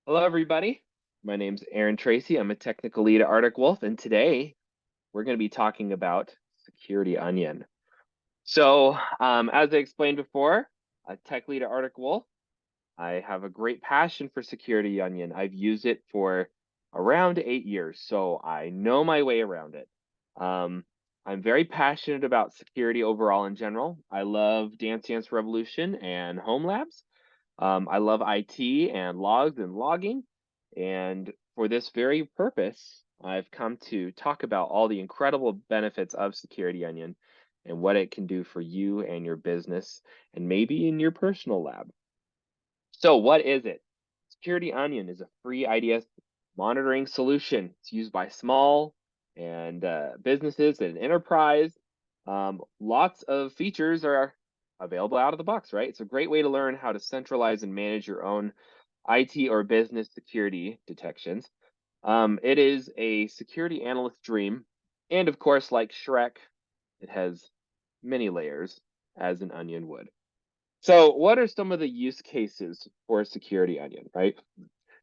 Hello, everybody. My name's Aaron Tracy. I'm a technical lead at Arctic Wolf, and today we're going to be talking about Security Onion. As I explained before, a tech lead at Arctic Wolf. I have a great passion for Security Onion. I've used it for around 8 years, so I know my way around it. Um, I'm very passionate about security overall in general. I love Dance Dance Revolution and Home Labs. I love IT and logs and logging. And for this very purpose, I've come to talk about all the incredible benefits of Security Onion and what it can do for you and your business and maybe in your personal lab. So what is it? Security Onion is a free IDS monitoring solution. It's used by small and businesses and enterprise. Lots of features are available out of the box, right? It's a great way to learn how to centralize and manage your own IT or business security detections. It is a security analyst dream. And of course, like Shrek, it has many layers as an onion would. So what are some of the use cases for a security onion, right?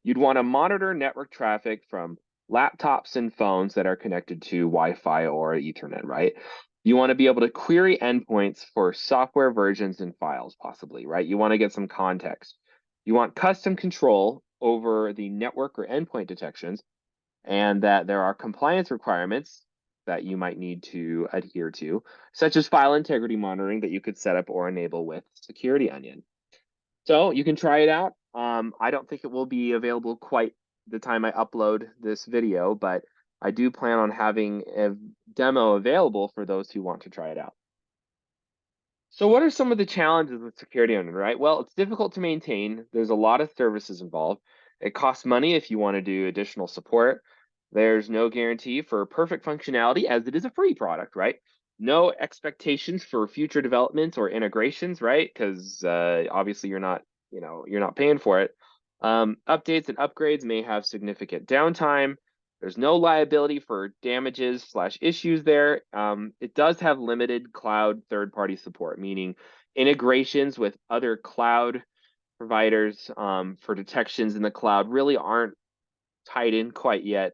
You'd want to monitor network traffic from laptops and phones that are connected to Wi-Fi or Ethernet, right? You want to be able to query endpoints for software versions and files, possibly, right? You want to get some context. You want custom control over the network or endpoint detections, and that there are compliance requirements that you might need to adhere to, such as file integrity monitoring that you could set up or enable with Security Onion. So you can try it out. I don't think it will be available quite the time I upload this video, but I do plan on having a demo available for those who want to try it out. So what are some of the challenges with Security Onion, right? Well, it's difficult to maintain. There's a lot of services involved. It costs money if you want to do additional support. There's no guarantee for perfect functionality as it is a free product, right? No expectations for future developments or integrations, right? Because obviously you're not paying for it. Updates and upgrades may have significant downtime. There's no liability for damages slash issues there. It does have limited cloud third-party support, meaning integrations with other cloud providers for detections in the cloud really aren't tied in quite yet.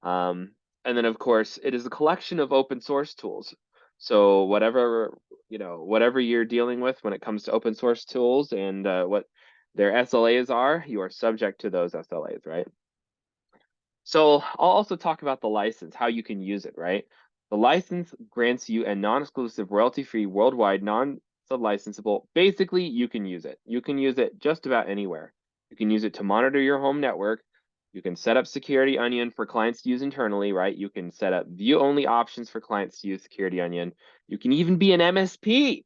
And then, of course, it is a collection of open source tools. So whatever you're dealing with when it comes to open source tools and what their SLAs are, you are subject to those SLAs, right? So I'll also talk about the license, how you can use it, right? The license grants you a non-exclusive royalty-free worldwide non-sublicensable. Basically, you can use it. You can use it just about anywhere. You can use it to monitor your home network. You can set up Security Onion for clients to use internally, right? You can set up view-only options for clients to use Security Onion. You can even be an MSP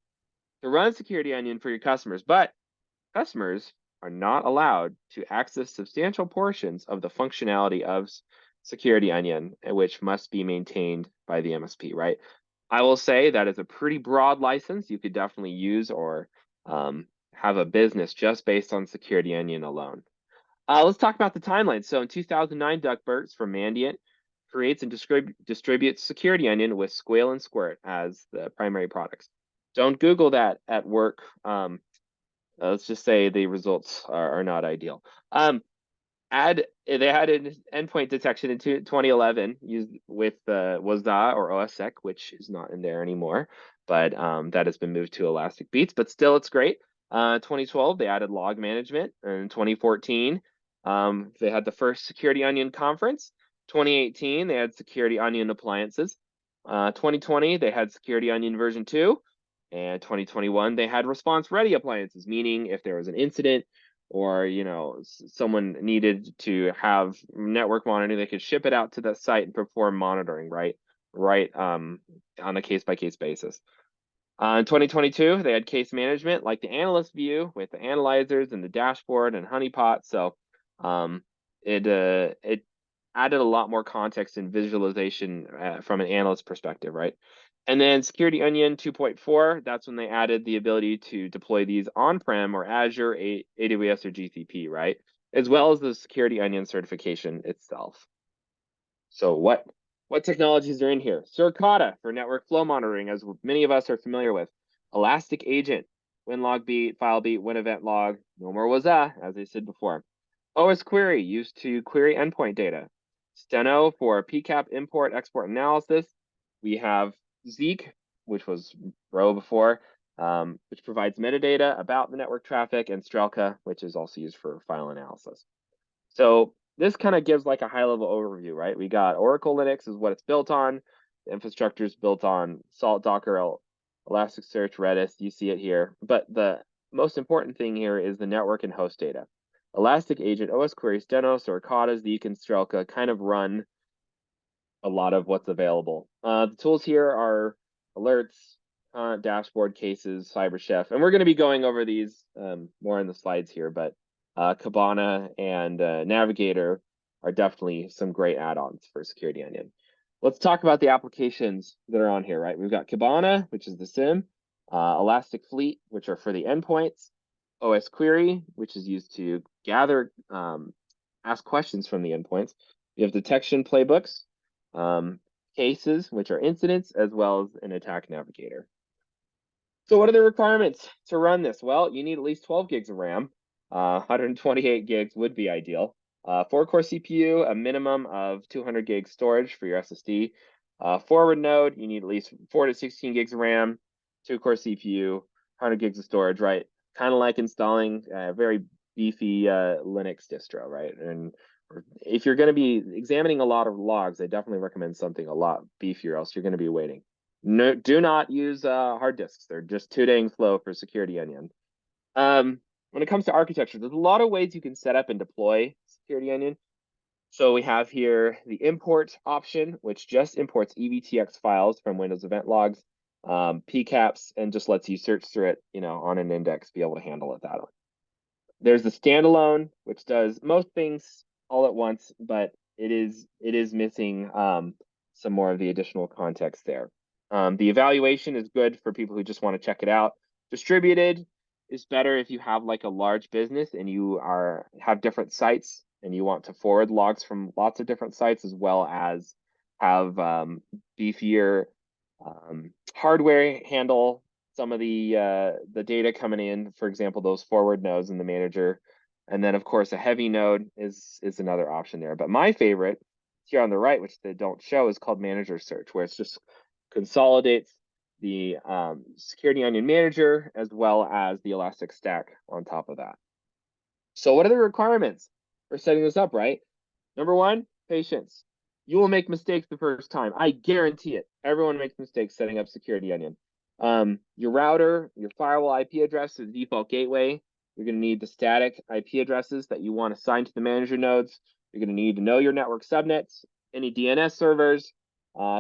to run Security Onion for your customers. But customers are not allowed to access substantial portions of the functionality of Security Onion, which must be maintained by the MSP, right? I will say that is a pretty broad license. You could definitely use or have a business just based on Security Onion alone. Let's talk about the timeline. So in 2009, Doug Burts from Mandiant creates and distributes Security Onion with Squale and Squirt as the primary products. Don't Google that at work. Let's just say the results are not ideal. They had an endpoint detection in 2011 used with WASDA or OSSEC, which is not in there anymore, but that has been moved to Elastic Beats. But still, it's great. 2012 they added log management. In 2014 they had the first Security Onion conference. 2018 they had Security Onion appliances. 2020 they had Security Onion version 2. And 2021, they had response ready appliances, meaning if there was an incident or someone needed to have network monitoring, they could ship it out to the site and perform monitoring right on a case by case basis. In 2022, they had case management like the analyst view with the analyzers and the dashboard and honeypot. So it added a lot more context and visualization from an analyst perspective, right? And then Security Onion 2.4, that's when they added the ability to deploy these on-prem or Azure, AWS, or GCP, right? As well as the Security Onion certification itself. So what technologies are in here? Surcata for network flow monitoring, as many of us are familiar with. Elastic Agent, WinLogBeat, FileBeat, WinEventLog, no more WASA, as I said before. OS query used to query endpoint data. Steno for PCAP import, export analysis. We have Zeek, which was Bro before, which provides metadata about the network traffic, and Strelka, which is also used for file analysis. So this kind of gives like a high level overview, right? We got Oracle Linux is what it's built on. The infrastructure is built on Salt, Docker, Elasticsearch, Redis. You see it here. But the most important thing here is the network and host data. Elastic Agent, OS Query, Stenos, or Kata, Zeek, and Strelka kind of run a lot of what's available. The tools here are alerts, dashboard cases, CyberChef, and we're going to be going over these more in the slides here, but Kibana and Navigator are definitely some great add-ons for Security Onion. Let's talk about the applications that are on here, right? We've got Kibana, which is the SIM, Elastic Fleet, which are for the endpoints, OS Query, which is used to gather, ask questions from the endpoints. You have detection playbooks, cases, which are incidents, as well as an attack navigator. So what are the requirements to run this? Well, you need at least 12 gigs of RAM. 128 gigs would be ideal. 4-core CPU, a minimum of 200 gigs storage for your SSD. Forward node, you need at least 4 to 16 gigs of RAM, 2-core CPU, 100 gigs of storage, right? Kind of like installing a very beefy Linux distro, right? And if you're going to be examining a lot of logs, I definitely recommend something a lot beefier, else you're going to be waiting. No, do not use hard disks. They're just too dang slow for Security Onion. When it comes to architecture, there's a lot of ways you can set up and deploy Security Onion. So we have here the import option, which just imports EVTX files from Windows event logs, PCAPs, and just lets you search through it, on an index, be able to handle it that way. There's the standalone, which does most things all at once, but it is missing some more of the additional context there. The evaluation is good for people who just want to check it out. Distributed is better if you have like a large business and you have different sites and you want to forward logs from lots of different sites, as well as have beefier hardware handle some of the data coming in, for example, those forward nodes in the manager. And then of course a heavy node is another option there. But my favorite here on the right, which they don't show, is called manager search, where it's just consolidates the Security Onion manager as well as the Elastic Stack on top of that. So what are the requirements for setting this up, right? Number one, patience. You will make mistakes the first time. I guarantee it. Everyone makes mistakes setting up Security Onion. Your router, your firewall IP address is the default gateway. You're going to need the static IP addresses that you want assigned to the manager nodes. You're going to need to know your network subnets, any DNS servers,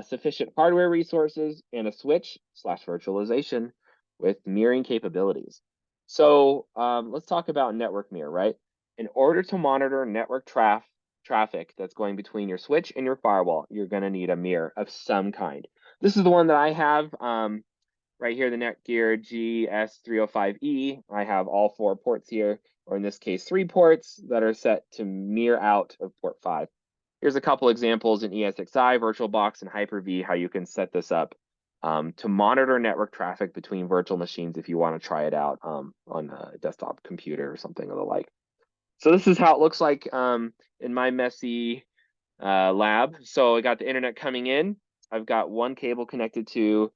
sufficient hardware resources, and a switch/virtualization with mirroring capabilities. So let's talk about network mirror, right? In order to monitor network traffic that's going between your switch and your firewall, you're going to need a mirror of some kind. This is the one that I have right here, the Netgear GS305E. I have all 4 ports here, or in this case, 3 ports that are set to mirror out of port 5. Here's a couple examples in ESXi, VirtualBox, and Hyper-V, how you can set this up to monitor network traffic between virtual machines if you want to try it out on a desktop computer or something of the like. So this is how it looks like in my messy lab. So I got the internet coming in. I've got one cable connected to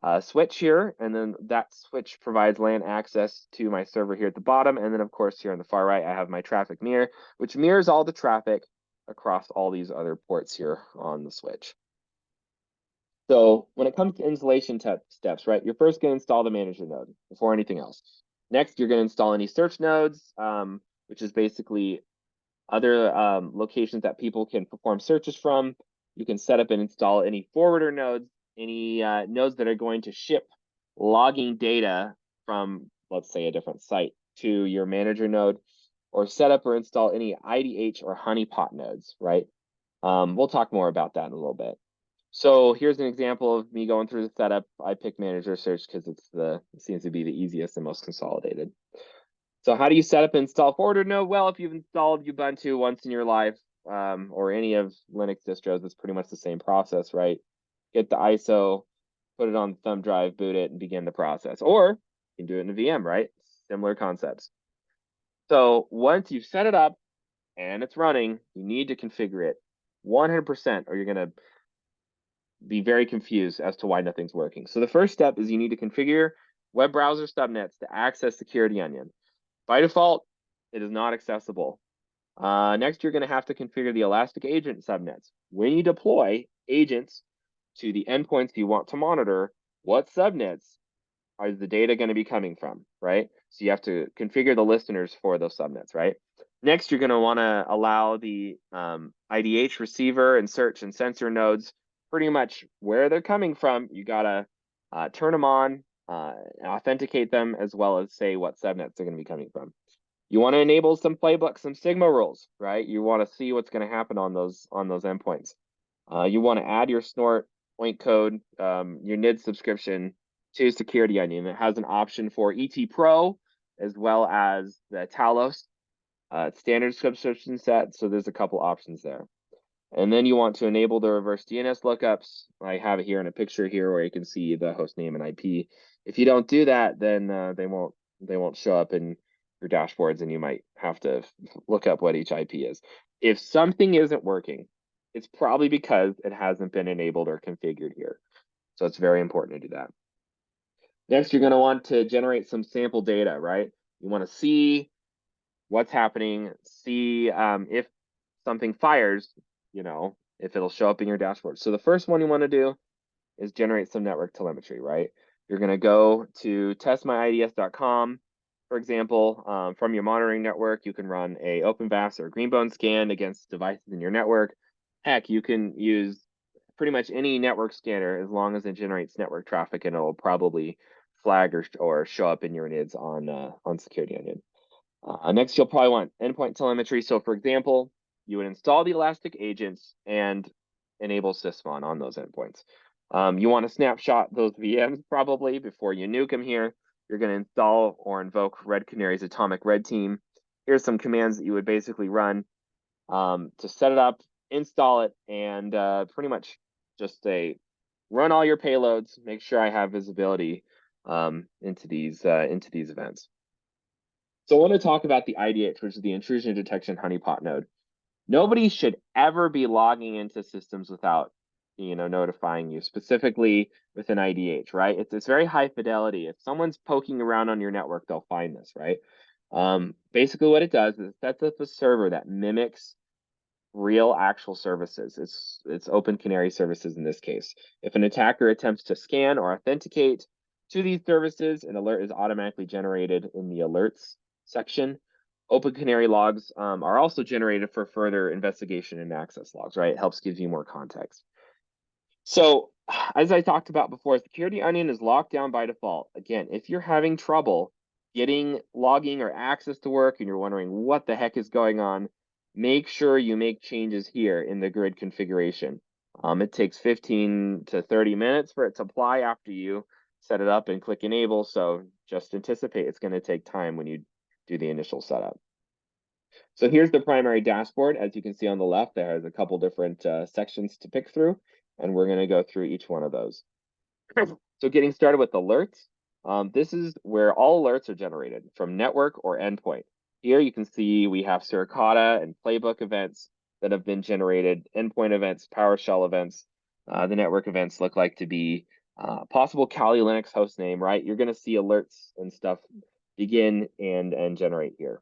a switch here, and then that switch provides LAN access to my server here at the bottom. And then of course here on the far right, I have my traffic mirror, which mirrors all the traffic across all these other ports here on the switch. So when it comes to installation steps, right, you're first going to install the manager node before anything else. Next, you're going to install any search nodes, which is basically other locations that people can perform searches from. You can set up and install any forwarder nodes, any nodes that are going to ship logging data from, let's say, a different site to your manager node, or set up or install any IDH or honeypot nodes, right? We'll talk more about that in a little bit. So here's an example of me going through the setup. I picked manager search because it seems to be the easiest and most consolidated. So how do you set up and install forwarder node? Well, if you've installed Ubuntu once in your life, or any of Linux distros, it's pretty much the same process, right? Get the ISO, put it on the thumb drive, boot it, and begin the process. Or you can do it in a VM, right? Similar concepts. So once you've set it up, and it's running, you need to configure it 100%, or you're going to be very confused as to why nothing's working. So the first step is you need to configure web browser subnets to access Security Onion. By default, it is not accessible. Next, you're going to have to configure the Elastic Agent subnets. When you deploy agents to the endpoints you want to monitor, what subnets is the data going to be coming from, right? So you have to configure the listeners for those subnets, right? Next, you're going to want to allow the IDH receiver and search and sensor nodes pretty much where they're coming from. You got to turn them on, authenticate them, as well as say what subnets they're going to be coming from. You want to enable some playbook, some Sigma rules, right? You want to see what's going to happen on those endpoints. You want to add your snort point code, your NID subscription to Security Onion. It has an option for ET Pro as well as the Talos standard subscription set. So there's a couple options there. And then you want to enable the reverse DNS lookups. I have it here in a picture here where you can see the host name and IP. If you don't do that, then they won't show up in your dashboards, and you might have to look up what each IP is. If something isn't working, it's probably because it hasn't been enabled or configured here. So it's very important to do that. Next, you're going to want to generate some sample data, right? You want to see what's happening, see if something fires, if it'll show up in your dashboard. So the first one you want to do is generate some network telemetry, right? You're going to go to testmyids.com, for example. From your monitoring network, you can run a OpenVAS or Greenbone scan against devices in your network. Heck, you can use pretty much any network scanner as long as it generates network traffic, and it'll probably flag or show up in your NIDs on Security Onion. Next, you'll probably want endpoint telemetry. So for example, you would install the Elastic agents and enable Sysmon on those endpoints. You want to snapshot those VMs probably before you nuke them here. You're going to install or invoke Red Canary's Atomic Red Team. Here's some commands that you would basically run to set it up, install it, and pretty much just say, run all your payloads, make sure I have visibility into these events. So I want to talk about the IDH, which is the intrusion detection honeypot node. Nobody should ever be logging into systems without, notifying you, specifically with an IDH, right? It's very high fidelity. If someone's poking around on your network, they'll find this, right? Basically what it does is it sets up a server that mimics real actual services. It's Open Canary services in this case. If an attacker attempts to scan or authenticate to these services, an alert is automatically generated in the alerts section. Open Canary logs are also generated for further investigation and access logs, right? It helps give you more context. So as I talked about before, Security Onion is locked down by default. Again, if you're having trouble getting logging or access to work and you're wondering what the heck is going on, make sure you make changes here in the grid configuration. It takes 15 to 30 minutes for it to apply after you set it up and click enable. So just anticipate it's going to take time when you do the initial setup. So here's the primary dashboard. As you can see on the left, there has a couple different sections to pick through, and we're going to go through each one of those. So getting started with alerts, this is where all alerts are generated from network or endpoint. Here you can see we have Suricata and playbook events that have been generated, endpoint events, PowerShell events. The network events look like to be possible Kali Linux hostname, right? You're going to see alerts and stuff begin and generate here.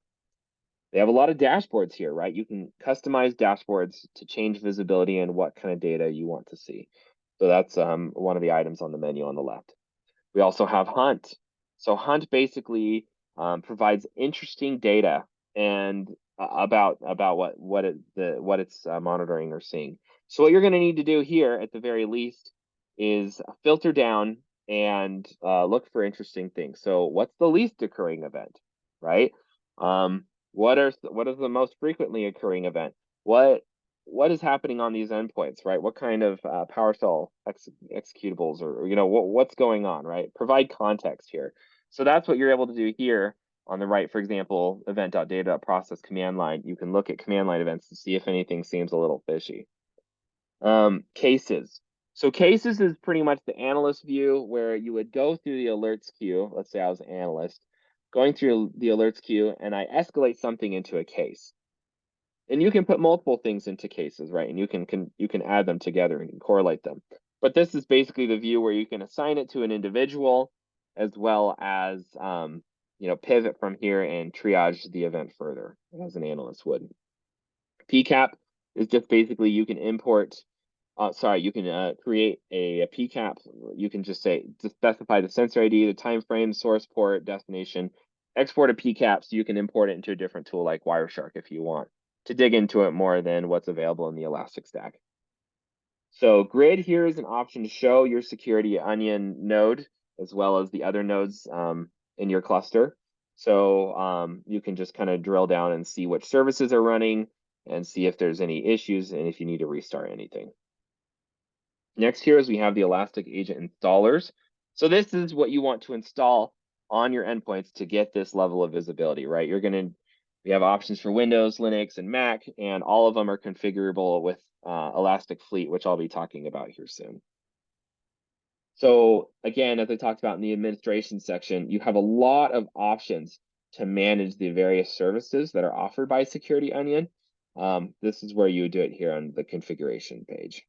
They have a lot of dashboards here, right? You can customize dashboards to change visibility and what kind of data you want to see. So that's one of the items on the menu on the left. We also have Hunt. So Hunt basically provides interesting data and about what it's monitoring or seeing. So what you're going to need to do here, at the very least, is filter down and look for interesting things. So what's the least occurring event, right? What is the most frequently occurring event? What is happening on these endpoints, right? What kind of PowerShell executables or what's going on, right? Provide context here. So that's what you're able to do here on the right. For example, event.data.process command line. You can look at command line events to see if anything seems a little fishy. Cases. So cases is pretty much the analyst view where you would go through the alerts queue. Let's say I was an analyst going through the alerts queue and I escalate something into a case. And you can put multiple things into cases, right? And you can add them together and correlate them. But this is basically the view where you can assign it to an individual as well as pivot from here and triage the event further as an analyst would. PCAP is just basically you can import you can create a PCAP. You can just specify the sensor ID, the time frame, source port, destination, export a PCAP so you can import it into a different tool like Wireshark if you want to dig into it more than what's available in the Elastic Stack. So grid here is an option to show your security onion node as well as the other nodes in your cluster. So you can just kind of drill down and see which services are running and see if there's any issues and if you need to restart anything. Next here is we have the Elastic Agent installers. So this is what you want to install on your endpoints to get this level of visibility, right? We have options for Windows, Linux, and Mac, and all of them are configurable with Elastic Fleet, which I'll be talking about here soon. So again, as I talked about in the administration section, you have a lot of options to manage the various services that are offered by Security Onion. This is where you would do it here on the configuration page.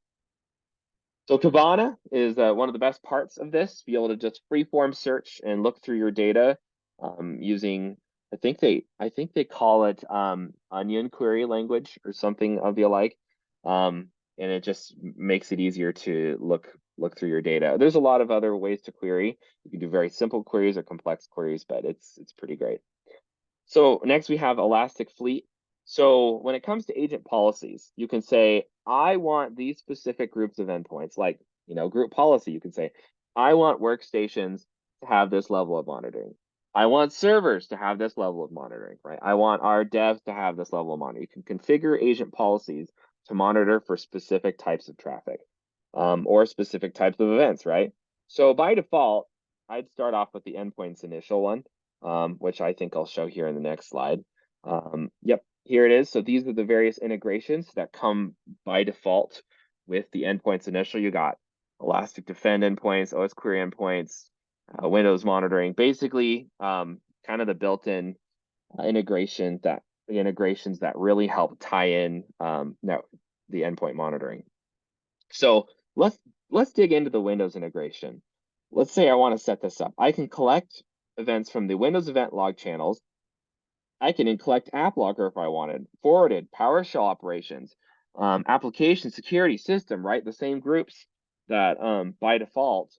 So Kibana is one of the best parts of this, be able to just freeform search and look through your data using, I think they call it Onion query language or something of the like, and it just makes it easier to look through your data. There's a lot of other ways to query. You can do very simple queries or complex queries, but it's pretty great. So next we have Elastic Fleet. So when it comes to agent policies, you can say, I want these specific groups of endpoints, like, group policy. You can say, I want workstations to have this level of monitoring. I want servers to have this level of monitoring, right? I want our devs to have this level of monitoring. You can configure agent policies to monitor for specific types of traffic or specific types of events, right? So by default, I'd start off with the endpoints initial one, which I think I'll show here in the next slide. Yep, here it is. So these are the various integrations that come by default with the endpoints initial. You got Elastic Defend endpoints, OS Query endpoints, Windows monitoring, basically kind of the built-in integrations that really help tie in the endpoint monitoring. So let's dig into the Windows integration. Let's say I want to set this up. I can collect events from the Windows event log channels. I can collect app logger if I wanted, forwarded, PowerShell operations, application security system, right? The same groups that by default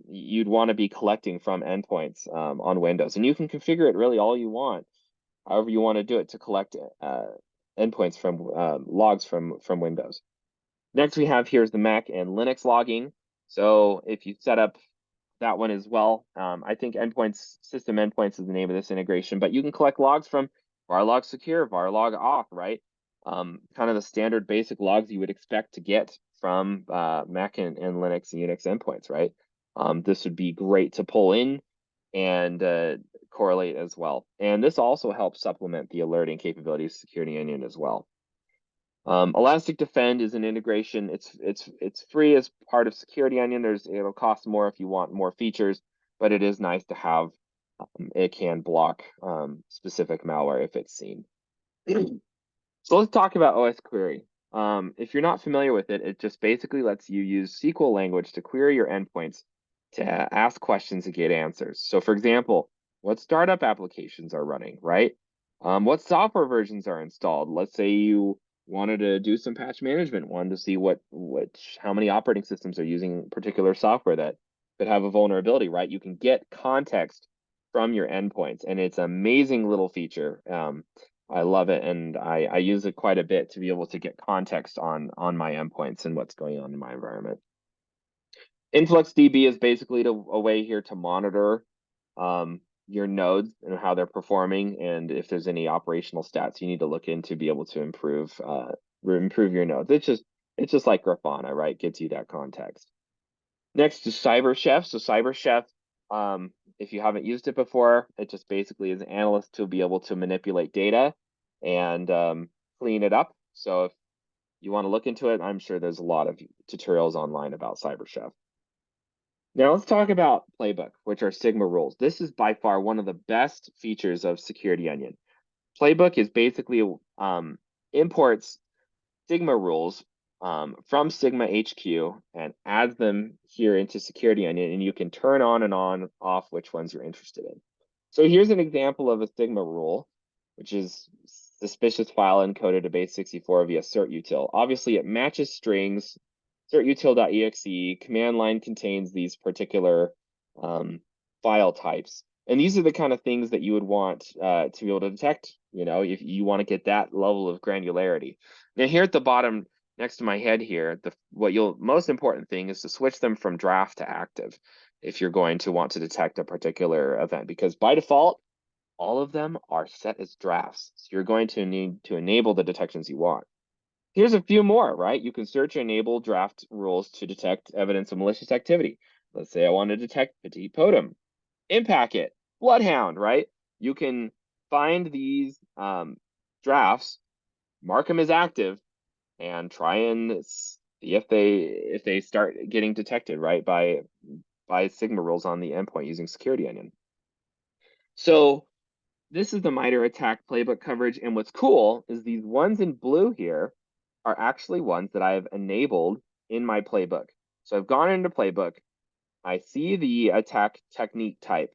you'd want to be collecting from endpoints on Windows. And you can configure it really all you want, however you want to do it to collect endpoints from logs from Windows. Next we have here's the Mac and Linux logging. So if you set up that one as well, I think system endpoints is the name of this integration, but you can collect logs from varlog secure, varlog auth, right? Kind of the standard basic logs you would expect to get from Mac and Linux and Unix endpoints, right? This would be great to pull in and correlate as well. And this also helps supplement the alerting capabilities of Security Onion as well. Elastic Defend is an integration. It's free as part of Security Onion. It'll cost more if you want more features, but it is nice to have. It can block specific malware if it's seen. So let's talk about OS Query. If you're not familiar with it, it just basically lets you use SQL language to query your endpoints to ask questions and get answers. So for example, what startup applications are running, right? What software versions are installed? Let's say you wanted to do some patch management, wanted to see how many operating systems are using particular software that could have a vulnerability, right? You can get context from your endpoints, and it's an amazing little feature. I love it, and I use it quite a bit to be able to get context on my endpoints and what's going on in my environment. InfluxDB is basically a way here to monitor your nodes and how they're performing, and if there's any operational stats you need to look in to be able to improve your nodes. It's just like Grafana, right? Gives you that context. Next is CyberChef. So CyberChef, if you haven't used it before, it just basically is an analyst to be able to manipulate data and clean it up. So if you want to look into it, I'm sure there's a lot of tutorials online about CyberChef. Now let's talk about Playbook, which are Sigma rules. This is by far one of the best features of Security Onion. Playbook is basically imports Sigma rules from Sigma HQ and adds them here into Security Onion, and you can turn on and off which ones you're interested in. So here's an example of a Sigma rule, which is suspicious file encoded to base 64 via certutil. Obviously, it matches strings. Certutil.exe command line contains these particular file types. And these are the kind of things that you would want to be able to detect, if you want to get that level of granularity. Now here at the bottom, next to my head here, most important thing is to switch them from draft to active if you're going to want to detect a particular event, because by default, all of them are set as drafts. So you're going to need to enable the detections you want. Here's a few more, right? You can search and enable draft rules to detect evidence of malicious activity. Let's say I want to detect Petit Totem, Impacket, Bloodhound, right? You can find these drafts, mark them as active, and try and see if they start getting detected, right, by Sigma rules on the endpoint using Security Onion. So this is the MITRE ATT&CK playbook coverage, and what's cool is these ones in blue here are actually ones that I've enabled in my playbook. So I've gone into playbook, I see the attack technique type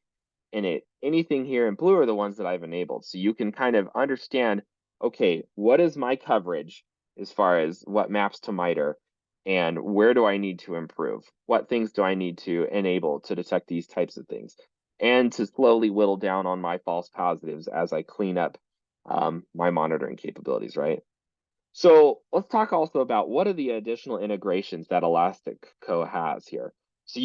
in it. Anything here in blue are the ones that I've enabled. So you can kind of understand, okay, what is my coverage as far as what maps to MITRE, and where do I need to improve? What things do I need to enable to detect these types of things? And to slowly whittle down on my false positives as I clean up my monitoring capabilities, right? So let's talk also about what are the additional integrations that Elastic Co has here. So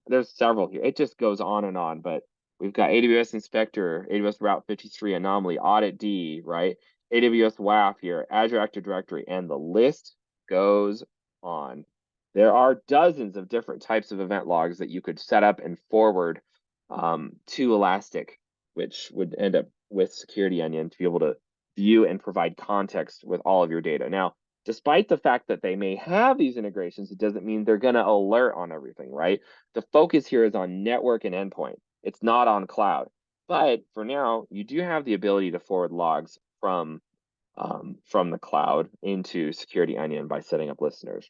there's several here. It just goes on and on, but we've got AWS Inspector, AWS Route 53 Anomaly, Audit D, right? AWS WAF here, Azure Active Directory, and the list goes on. There are dozens of different types of event logs that you could set up and forward to Elastic, which would end up with Security Onion to be able to view and provide context with all of your data. Now, despite the fact that they may have these integrations, it doesn't mean they're going to alert on everything, right? The focus here is on network and endpoint. It's not on cloud. But for now, you do have the ability to forward logs from the cloud into Security Onion by setting up listeners.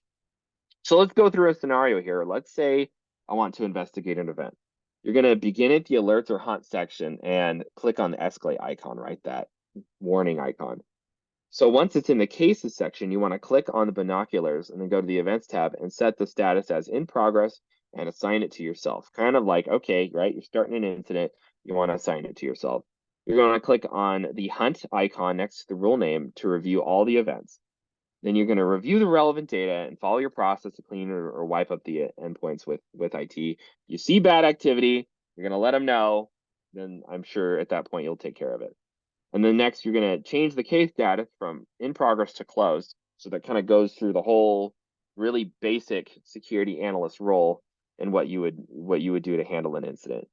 So let's go through a scenario here. Let's say I want to investigate an event. You're going to begin at the alerts or hunt section and click on the escalate icon, right? That warning icon. So once it's in the cases section, you want to click on the binoculars and then go to the events tab and set the status as in progress and assign it to yourself. Kind of like, okay, right, you're starting an incident, you want to assign it to yourself. You're going to click on the hunt icon next to the rule name to review all the events. Then you're going to review the relevant data and follow your process to clean or wipe up the endpoints with IT. You see bad activity, you're going to let them know. Then I'm sure at that point you'll take care of it. And then next, you're going to change the case status from in progress to closed. So that kind of goes through the whole really basic security analyst role and what you would do to handle an incident.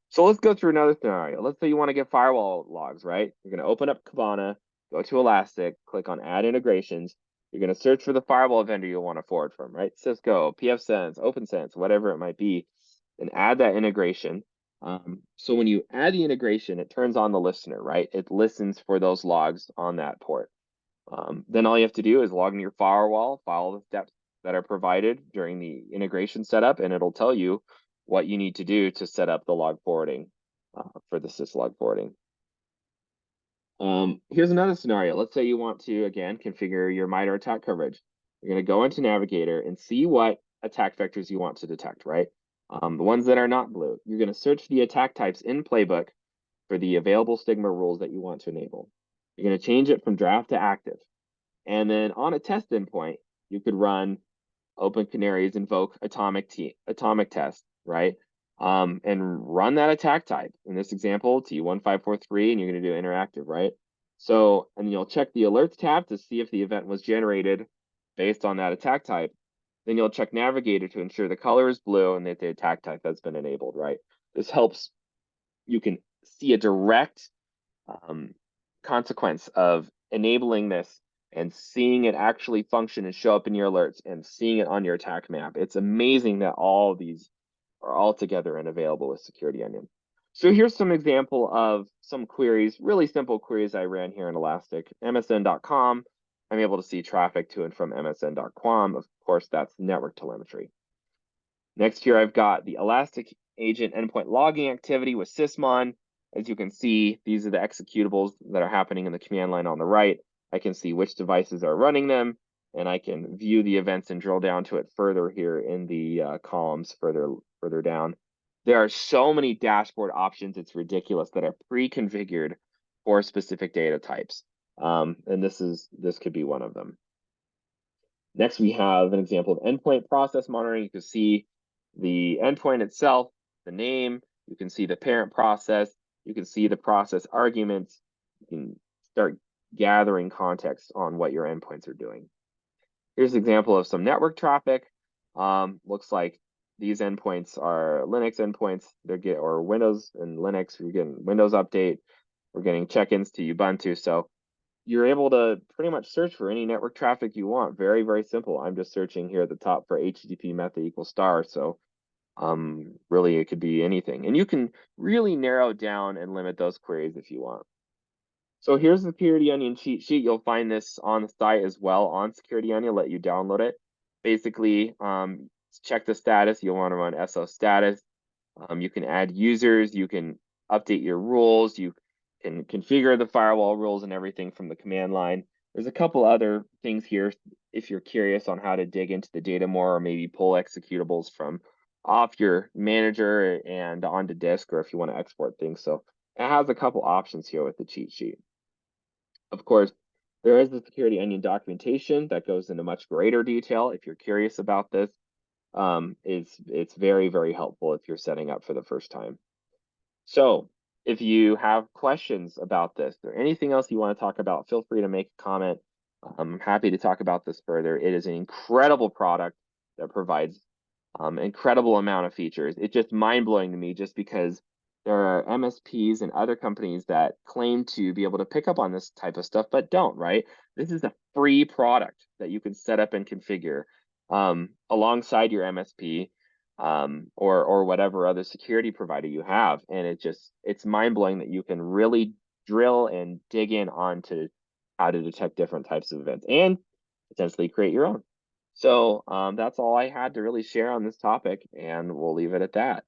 So let's go through another scenario. Let's say you want to get firewall logs, right? You're going to open up Kibana, go to Elastic, click on Add Integrations. You're going to search for the firewall vendor you'll want to forward from, right? Cisco, pfSense, OpenSense, whatever it might be, and add that integration. So when you add the integration, it turns on the listener, right? It listens for those logs on that port. Then all you have to do is log in your firewall, follow the steps that are provided during the integration setup, and it'll tell you what you need to do to set up the log forwarding for the syslog forwarding. Here's another scenario. Let's say you want to, again, configure your MITRE ATT&CK coverage. You're going to go into Navigator and see what attack vectors you want to detect, right? The ones that are not blue. You're going to search the attack types in Playbook for the available Sigma rules that you want to enable. You're going to change it from draft to active. And then on a test endpoint, you could run Open Canaries invoke atomic test, right? And run that attack type. In this example, T1543, and you're going to do interactive, right? So, and you'll check the alerts tab to see if the event was generated based on that attack type. Then you'll check Navigator to ensure the color is blue and that the attack type has been enabled, right? This helps you can see a direct consequence of enabling this and seeing it actually function and show up in your alerts and seeing it on your attack map. It's amazing that all of these are all together and available with Security Onion. So here's some example of some queries, really simple queries I ran here in Elastic. MSN.com, I'm able to see traffic to and from msn.com. Of course, that's network telemetry. Next here, I've got the Elastic Agent endpoint logging activity with Sysmon. As you can see, these are the executables that are happening in the command line on the right. I can see which devices are running them, and I can view the events and drill down to it further here in the columns further down. There are so many dashboard options, it's ridiculous, that are pre-configured for specific data types. And this could be one of them. Next, we have an example of endpoint process monitoring. You can see the endpoint itself, the name, you can see the parent process, you can see the process arguments, you can start gathering context on what your endpoints are doing. Here's an example of some network traffic. Looks like these endpoints are Linux endpoints, or Windows and Linux. We're getting Windows Update, we're getting check-ins to Ubuntu. So you're able to pretty much search for any network traffic you want. Very, very simple. I'm just searching here at the top for HTTP method equals star. So really it could be anything. And you can really narrow down and limit those queries if you want. So here's the Security Onion cheat sheet. You'll find this on the site as well on Security Onion. Let you download it. Basically, check the status. You'll want to run SO status. You can add users. You can update your rules. You can configure the firewall rules and everything from the command line. There's a couple other things here if you're curious on how to dig into the data more, or maybe pull executables from off your manager and onto disk, or if you want to export things. So it has a couple options here with the cheat sheet. Of course, there is the Security Onion documentation that goes into much greater detail if you're curious about this. It's very, very helpful if you're setting up for the first time. So if you have questions about this or anything else you want to talk about, feel free to make a comment. I'm happy to talk about this further. It is an incredible product that provides incredible amount of features. It's just mind-blowing to me just because there are MSPs and other companies that claim to be able to pick up on this type of stuff, but don't, right? This is a free product that you can set up and configure alongside your MSP or whatever other security provider you have. And it's mind-blowing that you can really drill and dig in onto how to detect different types of events and potentially create your own. So that's all I had to really share on this topic, and we'll leave it at that.